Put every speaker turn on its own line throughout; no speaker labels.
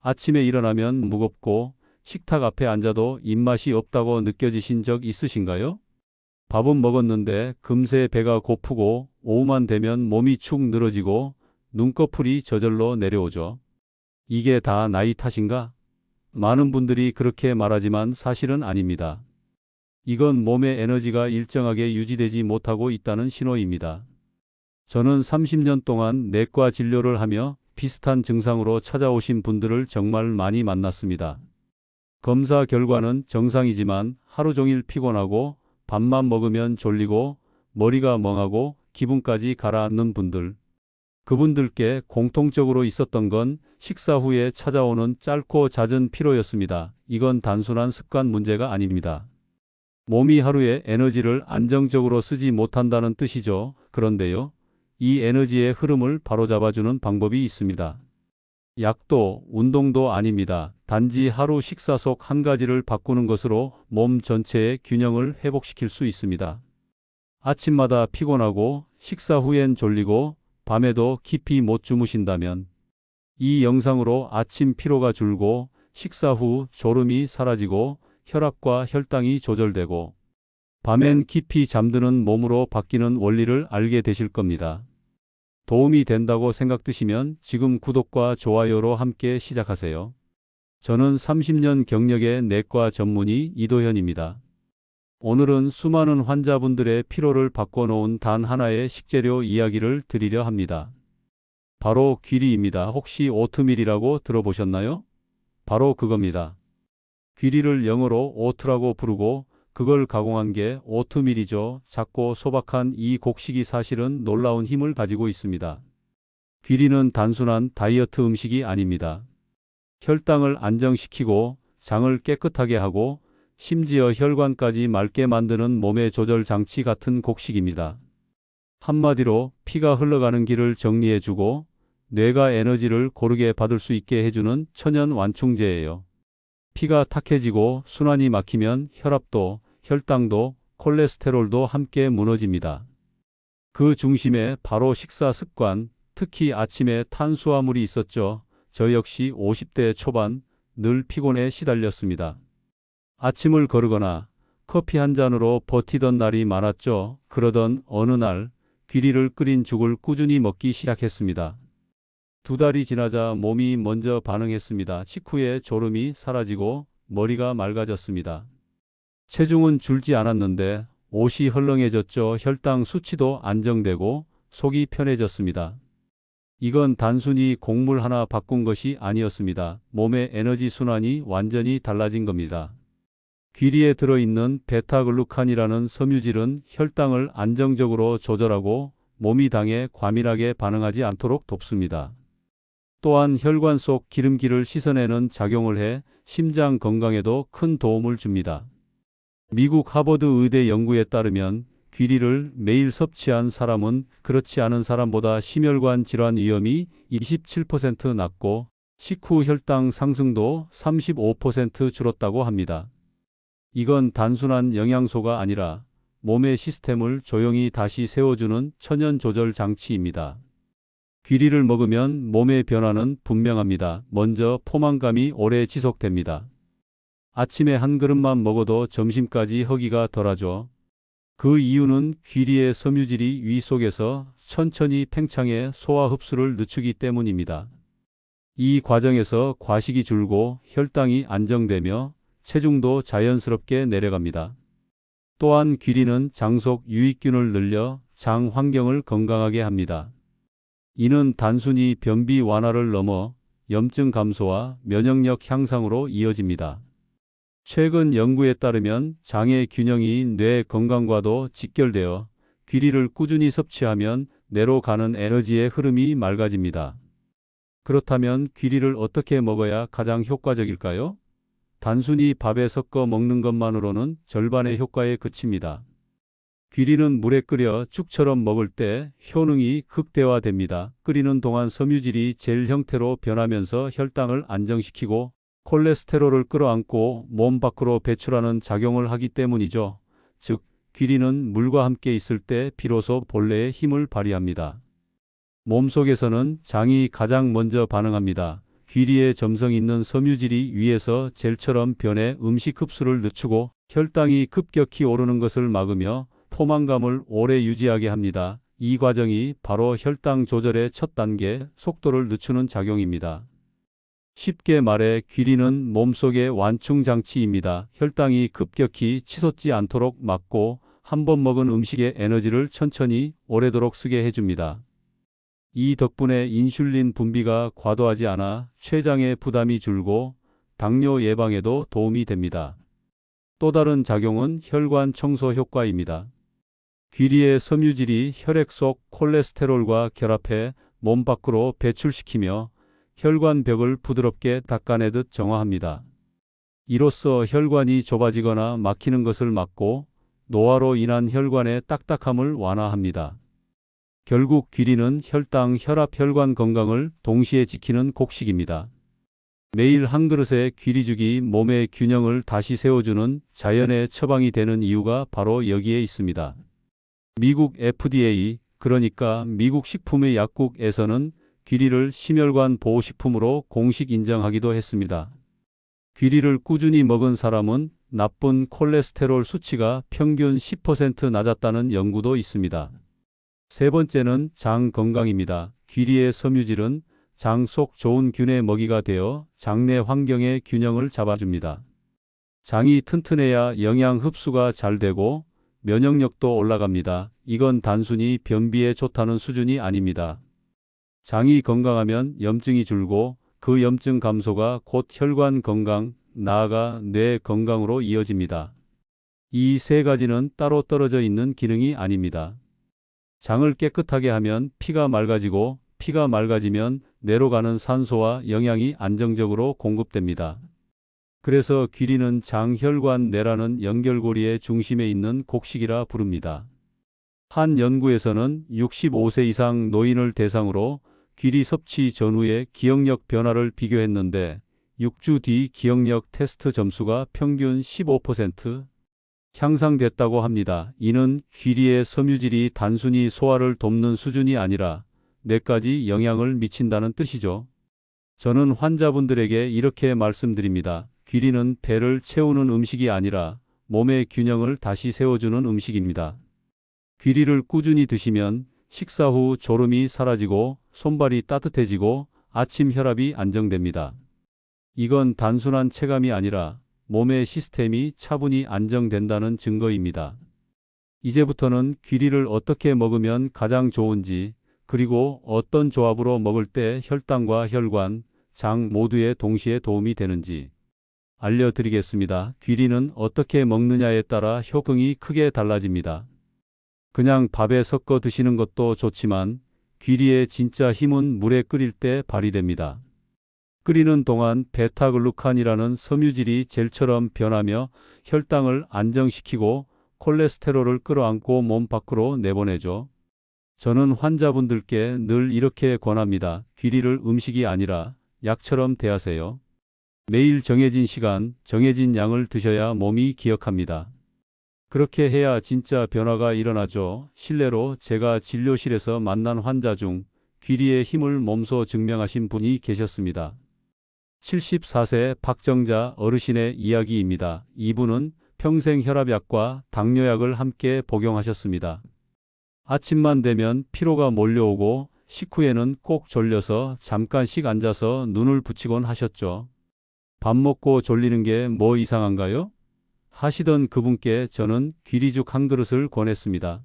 아침에 일어나면 무겁고 식탁 앞에 앉아도 입맛이 없다고 느껴지신 적 있으신가요? 밥은 먹었는데 금세 배가 고프고 오후만 되면 몸이 축 늘어지고 눈꺼풀이 저절로 내려오죠. 이게 다 나이 탓인가? 많은 분들이 그렇게 말하지만 사실은 아닙니다. 이건 몸의 에너지가 일정하게 유지되지 못하고 있다는 신호입니다. 저는 30년 동안 내과 진료를 하며 비슷한 증상으로 찾아오신 분들을 정말 많이 만났습니다. 검사 결과는 정상이지만 하루 종일 피곤하고 밥만 먹으면 졸리고 머리가 멍하고 기분까지 가라앉는 분들. 그분들께 공통적으로 있었던 건 식사 후에 찾아오는 짧고 잦은 피로였습니다. 이건 단순한 습관 문제가 아닙니다. 몸이 하루에 에너지를 안정적으로 쓰지 못한다는 뜻이죠. 그런데요, 이 에너지의 흐름을 바로잡아주는 방법이 있습니다. 약도 운동도 아닙니다. 단지 하루 식사 속 한 가지를 바꾸는 것으로 몸 전체의 균형을 회복시킬 수 있습니다. 아침마다 피곤하고 식사 후엔 졸리고 밤에도 깊이 못 주무신다면 이 영상으로 아침 피로가 줄고 식사 후 졸음이 사라지고 혈압과 혈당이 조절되고 밤엔 깊이 잠드는 몸으로 바뀌는 원리를 알게 되실 겁니다. 도움이 된다고 생각드시면 지금 구독과 좋아요로 함께 시작하세요. 저는 30년 경력의 내과 전문의 이도현입니다. 오늘은 수많은 환자분들의 피로를 바꿔놓은 단 하나의 식재료 이야기를 드리려 합니다. 바로 귀리입니다. 혹시 오트밀이라고 들어보셨나요? 바로 그겁니다. 귀리를 영어로 오트라고 부르고 그걸 가공한 게 오트밀이죠. 작고 소박한 이 곡식이 사실은 놀라운 힘을 가지고 있습니다. 귀리는 단순한 다이어트 음식이 아닙니다. 혈당을 안정시키고 장을 깨끗하게 하고 심지어 혈관까지 맑게 만드는 몸의 조절 장치 같은 곡식입니다. 한마디로 피가 흘러가는 길을 정리해주고 뇌가 에너지를 고르게 받을 수 있게 해주는 천연 완충제예요. 피가 탁해지고 순환이 막히면 혈압도, 혈당도, 콜레스테롤도 함께 무너집니다. 그 중심에 바로 식사 습관, 특히 아침에 탄수화물이 있었죠. 저 역시 50대 초반 늘 피곤에 시달렸습니다. 아침을 거르거나 커피 한 잔으로 버티던 날이 많았죠. 그러던 어느 날 귀리를 끓인 죽을 꾸준히 먹기 시작했습니다. 2달이 지나자 몸이 먼저 반응했습니다. 식후에 졸음이 사라지고 머리가 맑아졌습니다. 체중은 줄지 않았는데 옷이 헐렁해졌죠. 혈당 수치도 안정되고 속이 편해졌습니다. 이건 단순히 곡물 하나 바꾼 것이 아니었습니다. 몸의 에너지 순환이 완전히 달라진 겁니다. 귀리에 들어있는 베타글루칸이라는 섬유질은 혈당을 안정적으로 조절하고 몸이 당에 과민하게 반응하지 않도록 돕습니다. 또한 혈관 속 기름기를 씻어내는 작용을 해 심장 건강에도 큰 도움을 줍니다. 미국 하버드 의대 연구에 따르면 귀리를 매일 섭취한 사람은 그렇지 않은 사람보다 심혈관 질환 위험이 27% 낮고 식후 혈당 상승도 35% 줄었다고 합니다. 이건 단순한 영양소가 아니라 몸의 시스템을 조용히 다시 세워주는 천연 조절 장치입니다. 귀리를 먹으면 몸의 변화는 분명합니다. 먼저 포만감이 오래 지속됩니다. 아침에 한 그릇만 먹어도 점심까지 허기가 덜하죠. 그 이유는 귀리의 섬유질이 위 속에서 천천히 팽창해 소화 흡수를 늦추기 때문입니다. 이 과정에서 과식이 줄고 혈당이 안정되며 체중도 자연스럽게 내려갑니다. 또한 귀리는 장 속 유익균을 늘려 장 환경을 건강하게 합니다. 이는 단순히 변비 완화를 넘어 염증 감소와 면역력 향상으로 이어집니다. 최근 연구에 따르면 장의 균형이 뇌 건강과도 직결되어 귀리를 꾸준히 섭취하면 뇌로 가는 에너지의 흐름이 맑아집니다. 그렇다면 귀리를 어떻게 먹어야 가장 효과적일까요? 단순히 밥에 섞어 먹는 것만으로는 절반의 효과에 그칩니다. 귀리는 물에 끓여 죽처럼 먹을 때 효능이 극대화됩니다. 끓이는 동안 섬유질이 젤 형태로 변하면서 혈당을 안정시키고 콜레스테롤을 끌어안고 몸 밖으로 배출하는 작용을 하기 때문이죠. 즉, 귀리는 물과 함께 있을 때 비로소 본래의 힘을 발휘합니다. 몸속에서는 장이 가장 먼저 반응합니다. 귀리에 점성 있는 섬유질이 위에서 젤처럼 변해 음식 흡수를 늦추고 혈당이 급격히 오르는 것을 막으며 포만감을 오래 유지하게 합니다. 이 과정이 바로 혈당 조절의 첫 단계, 속도를 늦추는 작용입니다. 쉽게 말해 귀리는 몸속의 완충장치입니다. 혈당이 급격히 치솟지 않도록 막고 한 번 먹은 음식의 에너지를 천천히 오래도록 쓰게 해줍니다. 이 덕분에 인슐린 분비가 과도하지 않아 췌장의 부담이 줄고 당뇨 예방에도 도움이 됩니다. 또 다른 작용은 혈관 청소 효과입니다. 귀리의 섬유질이 혈액 속 콜레스테롤과 결합해 몸 밖으로 배출시키며 혈관벽을 부드럽게 닦아내듯 정화합니다. 이로써 혈관이 좁아지거나 막히는 것을 막고 노화로 인한 혈관의 딱딱함을 완화합니다. 결국 귀리는 혈당, 혈압, 혈관 건강을 동시에 지키는 곡식입니다. 매일 한 그릇의 귀리죽이 몸의 균형을 다시 세워주는 자연의 처방이 되는 이유가 바로 여기에 있습니다. 미국 FDA, 그러니까 미국 식품의 약국에서는 귀리를 심혈관 보호식품으로 공식 인정하기도 했습니다. 귀리를 꾸준히 먹은 사람은 나쁜 콜레스테롤 수치가 평균 10% 낮았다는 연구도 있습니다. 세 번째는 장 건강입니다. 귀리의 섬유질은 장 속 좋은 균의 먹이가 되어 장내 환경의 균형을 잡아줍니다. 장이 튼튼해야 영양 흡수가 잘 되고 면역력도 올라갑니다. 이건 단순히 변비에 좋다는 수준이 아닙니다. 장이 건강하면 염증이 줄고 그 염증 감소가 곧 혈관 건강, 나아가 뇌 건강으로 이어집니다. 이 세 가지는 따로 떨어져 있는 기능이 아닙니다. 장을 깨끗하게 하면 피가 맑아지고 피가 맑아지면 뇌로 가는 산소와 영양이 안정적으로 공급됩니다. 그래서 귀리는 장, 혈관, 뇌라는 연결고리의 중심에 있는 곡식이라 부릅니다. 한 연구에서는 65세 이상 노인을 대상으로 귀리 섭취 전후의 기억력 변화를 비교했는데 6주 뒤 기억력 테스트 점수가 평균 15% 향상됐다고 합니다. 이는 귀리의 섬유질이 단순히 소화를 돕는 수준이 아니라 뇌까지 영향을 미친다는 뜻이죠. 저는 환자분들에게 이렇게 말씀드립니다. 귀리는 배를 채우는 음식이 아니라 몸의 균형을 다시 세워주는 음식입니다. 귀리를 꾸준히 드시면 식사 후 졸음이 사라지고 손발이 따뜻해지고 아침 혈압이 안정됩니다. 이건 단순한 체감이 아니라 몸의 시스템이 차분히 안정된다는 증거입니다. 이제부터는 귀리를 어떻게 먹으면 가장 좋은지, 그리고 어떤 조합으로 먹을 때 혈당과 혈관, 장 모두에 동시에 도움이 되는지 알려드리겠습니다. 귀리는 어떻게 먹느냐에 따라 효능이 크게 달라집니다. 그냥 밥에 섞어 드시는 것도 좋지만 귀리의 진짜 힘은 물에 끓일 때 발휘됩니다. 끓이는 동안 베타글루칸이라는 섬유질이 젤처럼 변하며 혈당을 안정시키고 콜레스테롤을 끌어안고 몸 밖으로 내보내죠. 저는 환자분들께 늘 이렇게 권합니다. 귀리를 음식이 아니라 약처럼 대하세요. 매일 정해진 시간, 정해진 양을 드셔야 몸이 기억합니다. 그렇게 해야 진짜 변화가 일어나죠. 실례로 제가 진료실에서 만난 환자 중 귀리의 힘을 몸소 증명하신 분이 계셨습니다. 74세 박정자 어르신의 이야기입니다. 이분은 평생 혈압약과 당뇨약을 함께 복용하셨습니다. 아침만 되면 피로가 몰려오고 식후에는 꼭 졸려서 잠깐씩 앉아서 눈을 붙이곤 하셨죠. 밥 먹고 졸리는 게 뭐 이상한가요? 하시던 그분께 저는 귀리죽 한 그릇을 권했습니다.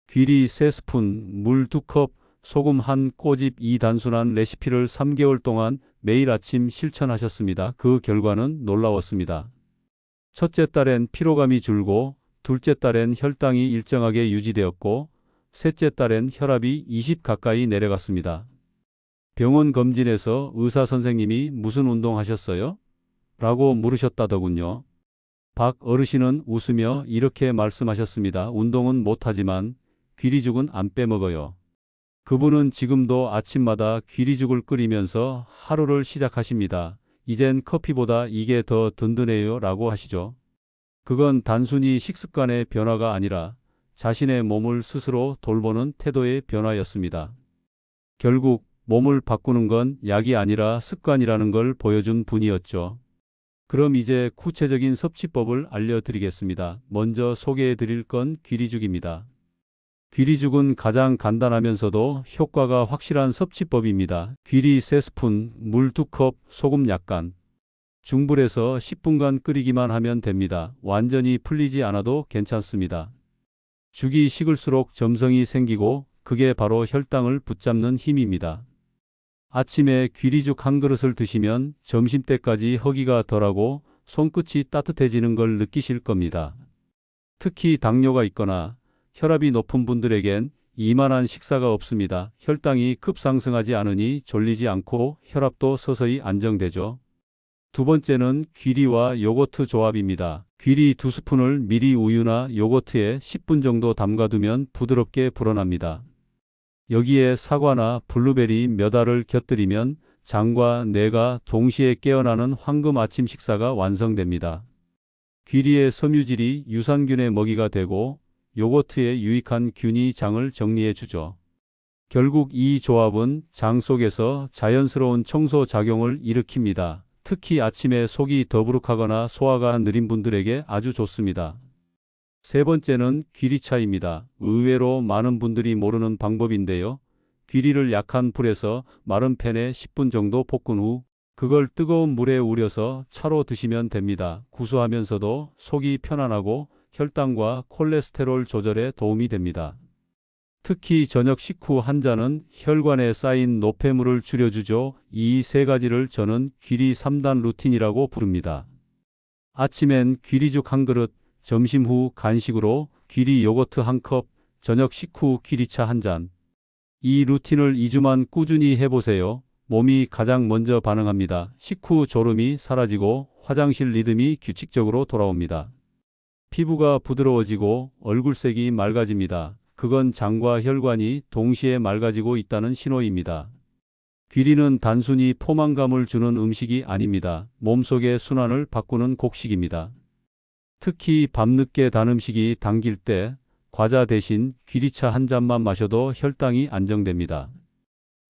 귀리 3스푼, 물 2컵, 소금 한 꼬집, 이 단순한 레시피를 3개월 동안 매일 아침 실천하셨습니다. 그 결과는 놀라웠습니다. 첫째 달엔 피로감이 줄고 둘째 달엔 혈당이 일정하게 유지되었고 셋째 달엔 혈압이 20 가까이 내려갔습니다. 병원 검진에서 의사 선생님이 무슨 운동 하셨어요? 라고 물으셨다더군요. 박 어르신은 웃으며 이렇게 말씀하셨습니다. 운동은 못하지만 귀리죽은 안 빼먹어요. 그분은 지금도 아침마다 귀리죽을 끓이면서 하루를 시작하십니다. 이젠 커피보다 이게 더 든든해요 라고 하시죠. 그건 단순히 식습관의 변화가 아니라 자신의 몸을 스스로 돌보는 태도의 변화였습니다. 결국 몸을 바꾸는 건 약이 아니라 습관이라는 걸 보여준 분이었죠. 그럼 이제 구체적인 섭취법을 알려드리겠습니다. 먼저 소개해드릴 건 귀리죽입니다. 귀리죽은 가장 간단하면서도 효과가 확실한 섭취법입니다. 귀리 3스푼, 물 2컵, 소금 약간. 중불에서 10분간 끓이기만 하면 됩니다. 완전히 풀리지 않아도 괜찮습니다. 죽이 식을수록 점성이 생기고 그게 바로 혈당을 붙잡는 힘입니다. 아침에 귀리죽 한 그릇을 드시면 점심때까지 허기가 덜하고 손끝이 따뜻해지는 걸 느끼실 겁니다. 특히 당뇨가 있거나 혈압이 높은 분들에겐 이만한 식사가 없습니다. 혈당이 급상승하지 않으니 졸리지 않고 혈압도 서서히 안정되죠. 두 번째는 귀리와 요거트 조합입니다. 귀리 2스푼을 미리 우유나 요거트에 10분 정도 담가두면 부드럽게 불어납니다. 여기에 사과나 블루베리 몇 알을 곁들이면 장과 뇌가 동시에 깨어나는 황금 아침 식사가 완성됩니다. 귀리의 섬유질이 유산균의 먹이가 되고 요거트의 유익한 균이 장을 정리해 주죠. 결국 이 조합은 장 속에서 자연스러운 청소 작용을 일으킵니다. 특히 아침에 속이 더부룩하거나 소화가 느린 분들에게 아주 좋습니다. 세 번째는 귀리차입니다. 의외로 많은 분들이 모르는 방법인데요. 귀리를 약한 불에서 마른 팬에 10분 정도 볶은 후 그걸 뜨거운 물에 우려서 차로 드시면 됩니다. 구수하면서도 속이 편안하고 혈당과 콜레스테롤 조절에 도움이 됩니다. 특히 저녁 식후 한 잔은 혈관에 쌓인 노폐물을 줄여주죠. 이 세 가지를 저는 귀리 3단 루틴이라고 부릅니다. 아침엔 귀리죽 한 그릇, 점심 후 간식으로 귀리 요거트 한 컵, 저녁 식후 귀리차 한 잔. 이 루틴을 2주만 꾸준히 해보세요. 몸이 가장 먼저 반응합니다. 식후 졸음이 사라지고 화장실 리듬이 규칙적으로 돌아옵니다. 피부가 부드러워지고 얼굴색이 맑아집니다. 그건 장과 혈관이 동시에 맑아지고 있다는 신호입니다. 귀리는 단순히 포만감을 주는 음식이 아닙니다. 몸속의 순환을 바꾸는 곡식입니다. 특히 밤늦게 단 음식이 당길 때 과자 대신 귀리차 한 잔만 마셔도 혈당이 안정됩니다.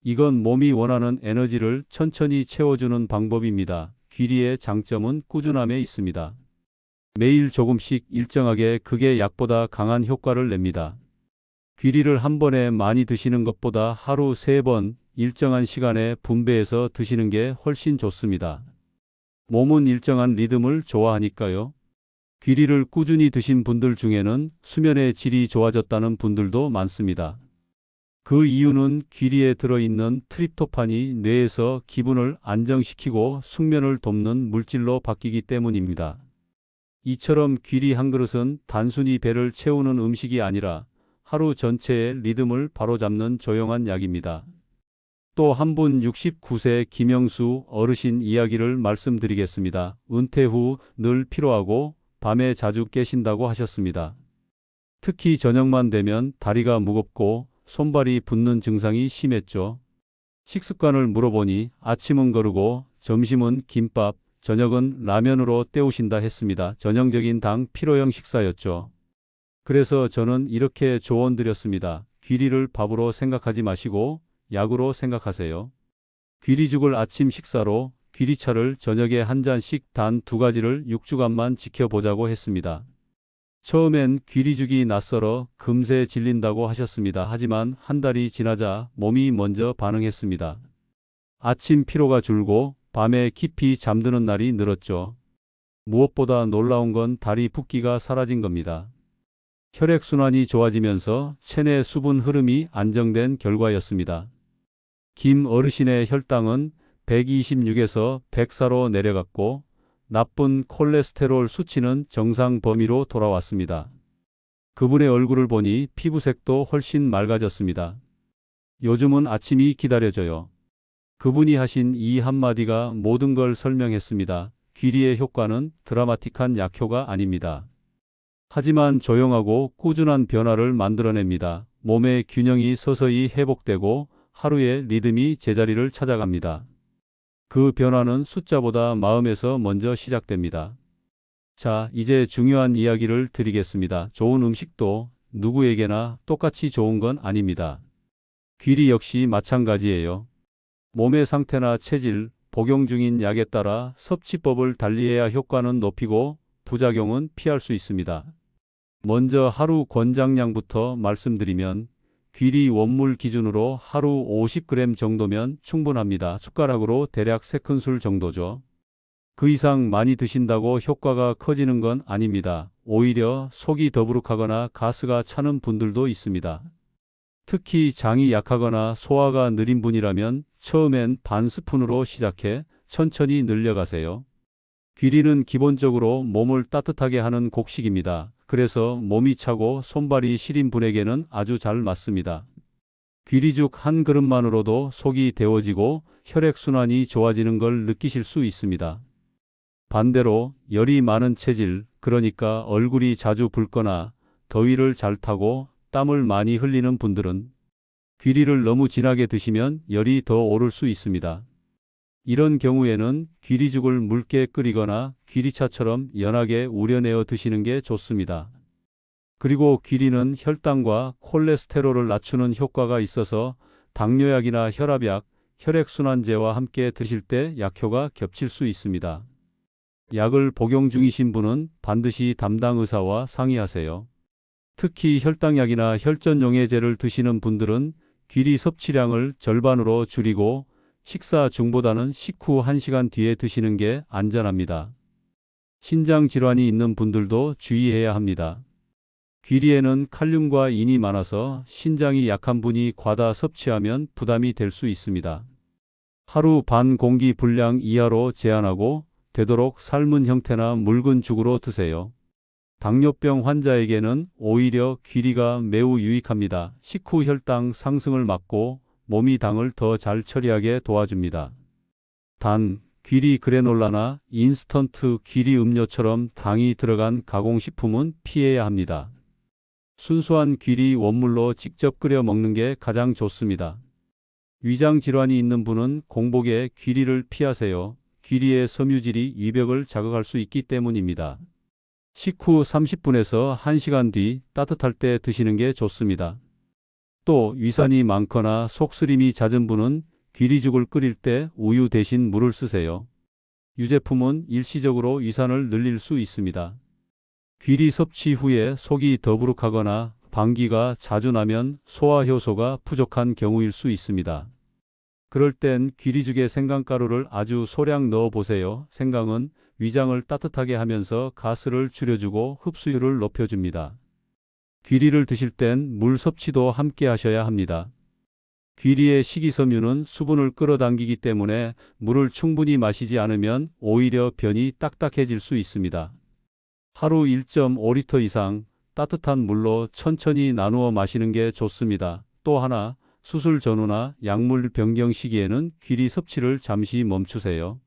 이건 몸이 원하는 에너지를 천천히 채워주는 방법입니다. 귀리의 장점은 꾸준함에 있습니다. 매일 조금씩 일정하게 그게 약보다 강한 효과를 냅니다. 귀리를 한 번에 많이 드시는 것보다 하루 3번 일정한 시간에 분배해서 드시는 게 훨씬 좋습니다. 몸은 일정한 리듬을 좋아하니까요. 귀리를 꾸준히 드신 분들 중에는 수면의 질이 좋아졌다는 분들도 많습니다. 그 이유는 귀리에 들어있는 트립토판이 뇌에서 기분을 안정시키고 숙면을 돕는 물질로 바뀌기 때문입니다. 이처럼 귀리 한 그릇은 단순히 배를 채우는 음식이 아니라 하루 전체의 리듬을 바로잡는 조용한 약입니다. 또 한 분 69세 김영수 어르신 이야기를 말씀드리겠습니다. 은퇴 후 늘 피로하고 밤에 자주 깨신다고 하셨습니다. 특히 저녁만 되면 다리가 무겁고 손발이 붓는 증상이 심했죠. 식습관을 물어보니 아침은 거르고 점심은 김밥, 저녁은 라면으로 때우신다 했습니다. 전형적인 당 피로형 식사였죠. 그래서 저는 이렇게 조언드렸습니다. 귀리를 밥으로 생각하지 마시고 약으로 생각하세요. 귀리죽을 아침 식사로, 귀리차를 저녁에 한 잔씩 단 2가지를 6주간만 지켜보자고 했습니다. 처음엔 귀리죽이 낯설어 금세 질린다고 하셨습니다. 하지만 한 달이 지나자 몸이 먼저 반응했습니다. 아침 피로가 줄고 밤에 깊이 잠드는 날이 늘었죠. 무엇보다 놀라운 건 다리 붓기가 사라진 겁니다. 혈액순환이 좋아지면서 체내 수분 흐름이 안정된 결과였습니다. 김 어르신의 혈당은 126에서 104로 내려갔고 나쁜 콜레스테롤 수치는 정상 범위로 돌아왔습니다. 그분의 얼굴을 보니 피부색도 훨씬 맑아졌습니다. 요즘은 아침이 기다려져요. 그분이 하신 이 한마디가 모든 걸 설명했습니다. 귀리의 효과는 드라마틱한 약효가 아닙니다. 하지만 조용하고 꾸준한 변화를 만들어냅니다. 몸의 균형이 서서히 회복되고 하루의 리듬이 제자리를 찾아갑니다. 그 변화는 숫자보다 마음에서 먼저 시작됩니다. 자, 이제 중요한 이야기를 드리겠습니다. 좋은 음식도 누구에게나 똑같이 좋은 건 아닙니다. 귀리 역시 마찬가지예요. 몸의 상태나 체질, 복용 중인 약에 따라 섭취법을 달리해야 효과는 높이고 부작용은 피할 수 있습니다. 먼저 하루 권장량부터 말씀드리면 귀리 원물 기준으로 하루 50g 정도면 충분합니다. 숟가락으로 대략 3큰술 정도죠. 그 이상 많이 드신다고 효과가 커지는 건 아닙니다. 오히려 속이 더부룩하거나 가스가 차는 분들도 있습니다. 특히 장이 약하거나 소화가 느린 분이라면 처음엔 반 스푼으로 시작해 천천히 늘려가세요. 귀리는 기본적으로 몸을 따뜻하게 하는 곡식입니다. 그래서 몸이 차고 손발이 시린 분에게는 아주 잘 맞습니다. 귀리죽 한 그릇만으로도 속이 데워지고 혈액순환이 좋아지는 걸 느끼실 수 있습니다. 반대로 열이 많은 체질, 그러니까 얼굴이 자주 붉거나 더위를 잘 타고 땀을 많이 흘리는 분들은 귀리를 너무 진하게 드시면 열이 더 오를 수 있습니다. 이런 경우에는 귀리죽을 묽게 끓이거나 귀리차처럼 연하게 우려내어 드시는 게 좋습니다. 그리고 귀리는 혈당과 콜레스테롤을 낮추는 효과가 있어서 당뇨약이나 혈압약, 혈액순환제와 함께 드실 때 약효가 겹칠 수 있습니다. 약을 복용 중이신 분은 반드시 담당 의사와 상의하세요. 특히 혈당약이나 혈전용해제를 드시는 분들은 귀리 섭취량을 절반으로 줄이고 식사 중보다는 식후 1시간 뒤에 드시는 게 안전합니다. 신장 질환이 있는 분들도 주의해야 합니다. 귀리에는 칼륨과 인이 많아서 신장이 약한 분이 과다 섭취하면 부담이 될 수 있습니다. 하루 반 공기 분량 이하로 제한하고 되도록 삶은 형태나 묽은 죽으로 드세요. 당뇨병 환자에게는 오히려 귀리가 매우 유익합니다. 식후 혈당 상승을 막고 몸이 당을 더 잘 처리하게 도와줍니다. 단, 귀리 그래놀라나 인스턴트 귀리 음료처럼 당이 들어간 가공식품은 피해야 합니다. 순수한 귀리 원물로 직접 끓여 먹는 게 가장 좋습니다. 위장 질환이 있는 분은 공복에 귀리를 피하세요. 귀리의 섬유질이 위벽을 자극할 수 있기 때문입니다. 식후 30분에서 1시간 뒤 따뜻할 때 드시는 게 좋습니다. 또 위산이 많거나 속쓰림이 잦은 분은 귀리죽을 끓일 때 우유 대신 물을 쓰세요. 유제품은 일시적으로 위산을 늘릴 수 있습니다. 귀리 섭취 후에 속이 더부룩하거나 방귀가 자주 나면 소화 효소가 부족한 경우일 수 있습니다. 그럴 땐 귀리죽에 생강가루를 아주 소량 넣어 보세요. 생강은 위장을 따뜻하게 하면서 가스를 줄여주고 흡수율을 높여줍니다. 귀리를 드실 땐 물 섭취도 함께 하셔야 합니다. 귀리의 식이섬유는 수분을 끌어당기기 때문에 물을 충분히 마시지 않으면 오히려 변이 딱딱해질 수 있습니다. 하루 1.5리터 이상 따뜻한 물로 천천히 나누어 마시는 게 좋습니다. 또 하나, 수술 전후나 약물 변경 시기에는 귀리 섭취를 잠시 멈추세요.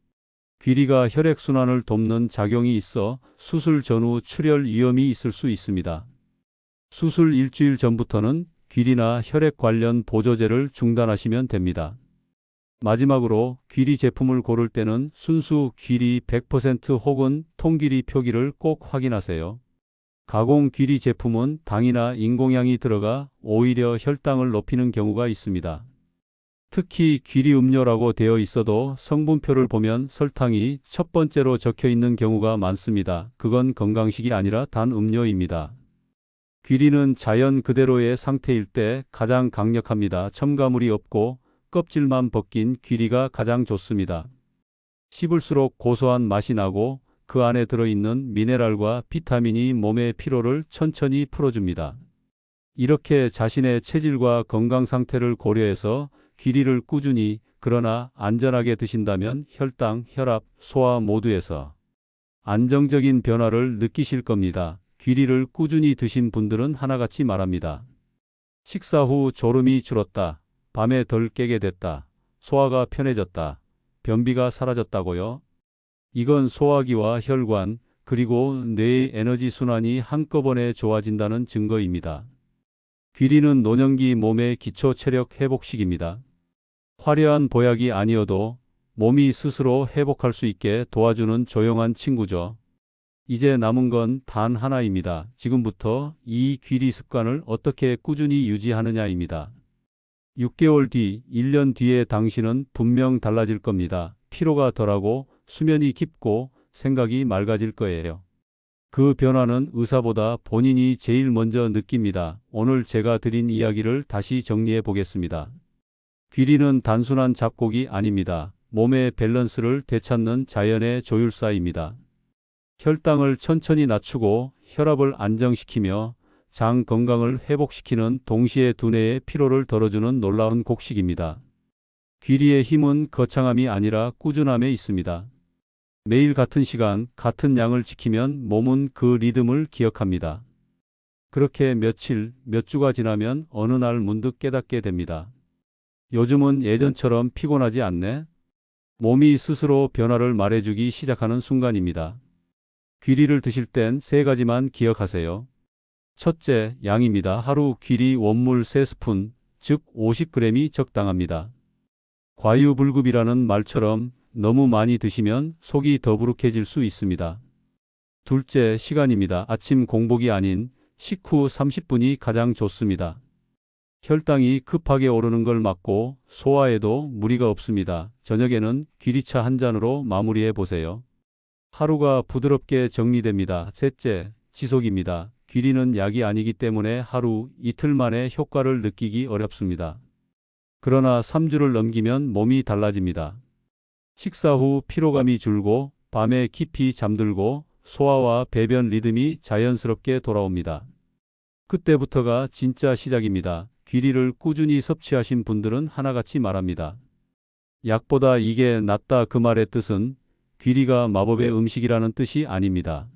귀리가 혈액순환을 돕는 작용이 있어 수술 전후 출혈 위험이 있을 수 있습니다. 수술 일주일 전부터는 귀리나 혈액 관련 보조제를 중단하시면 됩니다. 마지막으로 귀리 제품을 고를 때는 순수 귀리 100% 혹은 통귀리 표기를 꼭 확인하세요. 가공 귀리 제품은 당이나 인공향이 들어가 오히려 혈당을 높이는 경우가 있습니다. 특히 귀리 음료라고 되어 있어도 성분표를 보면 설탕이 첫 번째로 적혀 있는 경우가 많습니다. 그건 건강식이 아니라 단 음료입니다. 귀리는 자연 그대로의 상태일 때 가장 강력합니다. 첨가물이 없고 껍질만 벗긴 귀리가 가장 좋습니다. 씹을수록 고소한 맛이 나고 그 안에 들어있는 미네랄과 비타민이 몸의 피로를 천천히 풀어줍니다. 이렇게 자신의 체질과 건강 상태를 고려해서 귀리를 꾸준히 그러나 안전하게 드신다면 혈당, 혈압, 소화 모두에서 안정적인 변화를 느끼실 겁니다. 귀리를 꾸준히 드신 분들은 하나같이 말합니다. 식사 후 졸음이 줄었다. 밤에 덜 깨게 됐다. 소화가 편해졌다. 변비가 사라졌다고요? 이건 소화기와 혈관, 그리고 뇌의 에너지 순환이 한꺼번에 좋아진다는 증거입니다. 귀리는 노년기 몸의 기초 체력 회복식입니다. 화려한 보약이 아니어도 몸이 스스로 회복할 수 있게 도와주는 조용한 친구죠. 이제 남은 건 단 하나입니다. 지금부터 이 귀리 습관을 어떻게 꾸준히 유지하느냐입니다. 6개월 뒤, 1년 뒤에 당신은 분명 달라질 겁니다. 피로가 덜하고 수면이 깊고 생각이 맑아질 거예요. 그 변화는 의사보다 본인이 제일 먼저 느낍니다. 오늘 제가 드린 이야기를 다시 정리해 보겠습니다. 귀리는 단순한 잡곡이 아닙니다. 몸의 밸런스를 되찾는 자연의 조율사입니다. 혈당을 천천히 낮추고 혈압을 안정시키며 장 건강을 회복시키는 동시에 두뇌의 피로를 덜어주는 놀라운 곡식입니다. 귀리의 힘은 거창함이 아니라 꾸준함에 있습니다. 매일 같은 시간, 같은 양을 지키면 몸은 그 리듬을 기억합니다. 그렇게 며칠, 몇 주가 지나면 어느 날 문득 깨닫게 됩니다. 요즘은 예전처럼 피곤하지 않네? 몸이 스스로 변화를 말해주기 시작하는 순간입니다. 귀리를 드실 땐 3가지만 기억하세요. 첫째, 양입니다. 하루 귀리 원물 3스푼, 즉 50g이 적당합니다. 과유불급이라는 말처럼 너무 많이 드시면 속이 더부룩해질 수 있습니다. 둘째, 시간입니다. 아침 공복이 아닌 식후 30분이 가장 좋습니다. 혈당이 급하게 오르는 걸 막고 소화에도 무리가 없습니다. 저녁에는 귀리차 한 잔으로 마무리해 보세요. 하루가 부드럽게 정리됩니다. 셋째, 지속입니다. 귀리는 약이 아니기 때문에 하루, 이틀 만에 효과를 느끼기 어렵습니다. 그러나 3주를 넘기면 몸이 달라집니다. 식사 후 피로감이 줄고 밤에 깊이 잠들고 소화와 배변 리듬이 자연스럽게 돌아옵니다. 그때부터가 진짜 시작입니다. 귀리를 꾸준히 섭취하신 분들은 하나같이 말합니다. 약보다 이게 낫다. 그 말의 뜻은 귀리가 마법의 음식이라는 뜻이 아닙니다.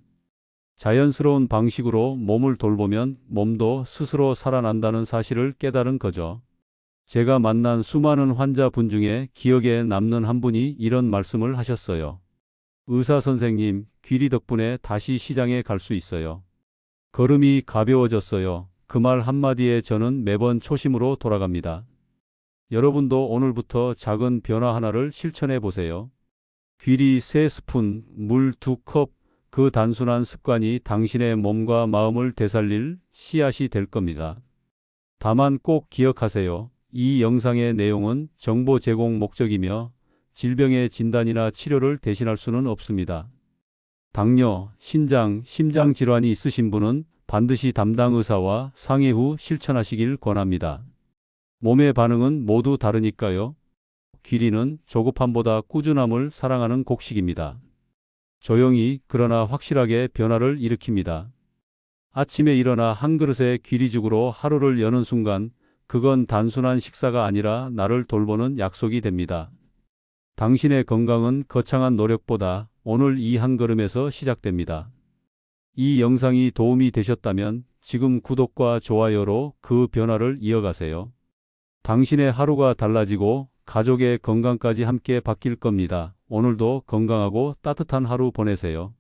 자연스러운 방식으로 몸을 돌보면 몸도 스스로 살아난다는 사실을 깨달은 거죠. 제가 만난 수많은 환자분 중에 기억에 남는 한 분이 이런 말씀을 하셨어요. 의사 선생님, 귀리 덕분에 다시 시장에 갈 수 있어요. 걸음이 가벼워졌어요. 그 말 한마디에 저는 매번 초심으로 돌아갑니다. 여러분도 오늘부터 작은 변화 하나를 실천해 보세요. 귀리 3스푼, 물 2컵, 그 단순한 습관이 당신의 몸과 마음을 되살릴 씨앗이 될 겁니다. 다만 꼭 기억하세요. 이 영상의 내용은 정보 제공 목적이며 질병의 진단이나 치료를 대신할 수는 없습니다. 당뇨, 신장, 심장 질환이 있으신 분은 반드시 담당 의사와 상의 후 실천하시길 권합니다. 몸의 반응은 모두 다르니까요. 귀리는 조급함보다 꾸준함을 사랑하는 곡식입니다. 조용히 그러나 확실하게 변화를 일으킵니다. 아침에 일어나 한 그릇의 귀리죽으로 하루를 여는 순간 그건 단순한 식사가 아니라 나를 돌보는 약속이 됩니다. 당신의 건강은 거창한 노력보다 오늘 이 한 걸음에서 시작됩니다. 이 영상이 도움이 되셨다면 지금 구독과 좋아요로 그 변화를 이어가세요. 당신의 하루가 달라지고 가족의 건강까지 함께 바뀔 겁니다. 오늘도 건강하고 따뜻한 하루 보내세요.